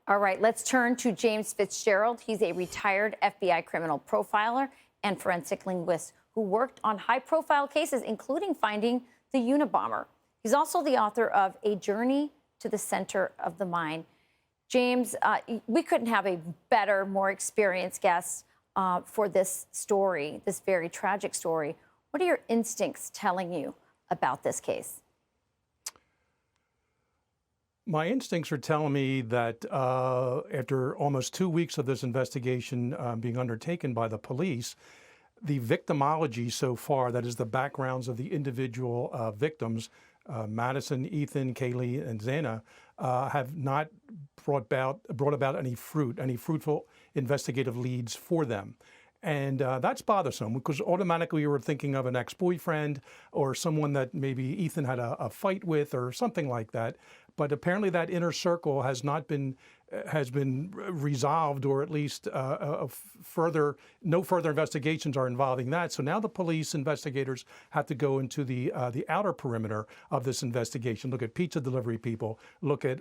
All right, let's turn to James Fitzgerald. He's a retired FBI criminal profiler and forensic linguist who worked on high-profile cases, including finding the Unabomber. He's also the author of A Journey to the Center of the Mind. James, we couldn't have a better, more experienced guest for this story, this very tragic story. What are your instincts telling you about this case? My instincts are telling me that after almost 2 weeks of this investigation being undertaken by the police, the victimology so far, that is the backgrounds of the individual victims, Madison, Ethan, Kaylee, and Xana, have not brought about any fruitful investigative leads for them. And that's bothersome because automatically you were thinking of an ex-boyfriend or someone that maybe Ethan had a fight with or something like that. But apparently that inner circle has been resolved, or at least no further investigations are involving that. So now the police investigators have to go into the outer perimeter of this investigation. Look at pizza delivery people. Look at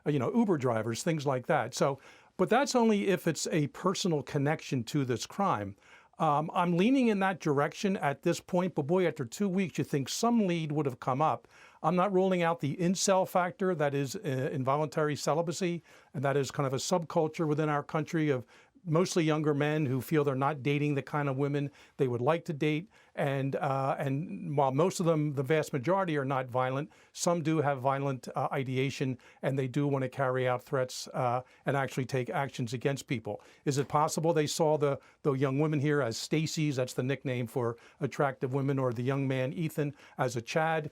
Uber drivers, things like that. So. But that's only if it's a personal connection to this crime. I'm leaning in that direction at this point, but boy, after 2 weeks, you think some lead would have come up. I'm not ruling out the incel factor, that is involuntary celibacy, and that is kind of a subculture within our country of mostly younger men who feel they're not dating the kind of women they would like to date. And while most of them, the vast majority, are not violent, some do have violent ideation, and they do want to carry out threats and actually take actions against people. Is it possible they saw the young women here as Stacy's, that's the nickname for attractive women, or the young man, Ethan, as a Chad?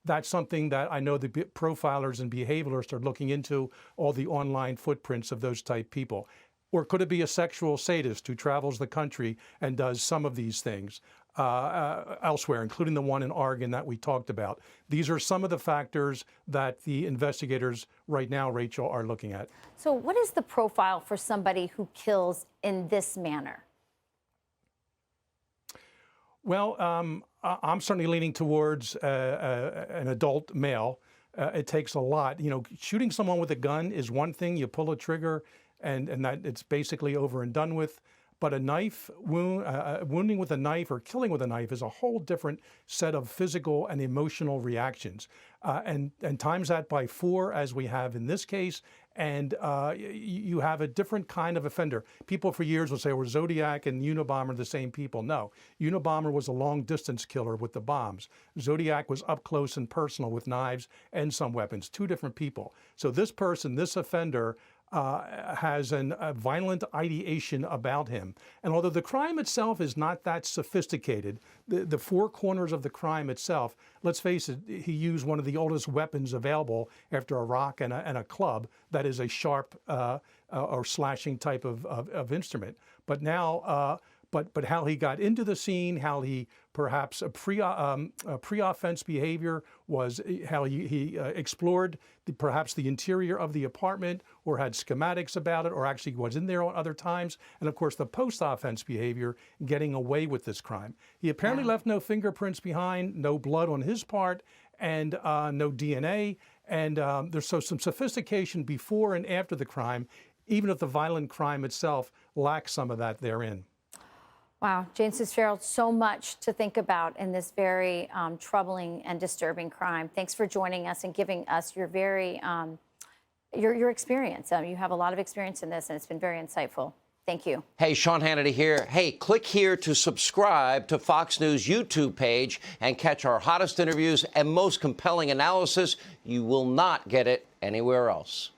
That's something that I know the profilers and behavioralists are looking into, all the online footprints of those type people. Or could it be a sexual sadist who travels the country and does some of these things elsewhere, including the one in Oregon that we talked about? These are some of the factors that the investigators right now, Rachel, are looking at. So what is the profile for somebody who kills in this manner? Well, I'm certainly leaning towards an adult male. It takes a lot. You know, shooting someone with a gun is one thing. You pull a trigger, and that it's basically over and done with. But a knife wounding with a knife or killing with a knife is a whole different set of physical and emotional reactions. And times that by 4, as we have in this case, and you have a different kind of offender. People for years will say, well, Zodiac and Unabomber are the same people. No, Unabomber was a long-distance killer with the bombs. Zodiac was up close and personal with knives and some weapons, 2 different people. So this person, this offender, has a violent ideation about him. And although the crime itself is not that sophisticated, the 4 corners of the crime itself, let's face it, he used one of the oldest weapons available after a rock and a club that is a sharp or slashing type of instrument. But now, but how he got into the scene, how he perhaps pre-offense behavior was, how he explored perhaps the interior of the apartment, or had schematics about it, or actually was in there at other times. And of course, the post-offense behavior, getting away with this crime. He apparently left no fingerprints behind, no blood on his part, and no DNA. And there's some sophistication before and after the crime, even if the violent crime itself lacks some of that therein. Wow, James Fitzgerald, so much to think about in this very troubling and disturbing crime. Thanks for joining us and giving us your very your experience. You have a lot of experience in this, and it's been very insightful. Thank you. Hey, Sean Hannity here. Hey, click here to subscribe to Fox News YouTube page and catch our hottest interviews and most compelling analysis. You will not get it anywhere else.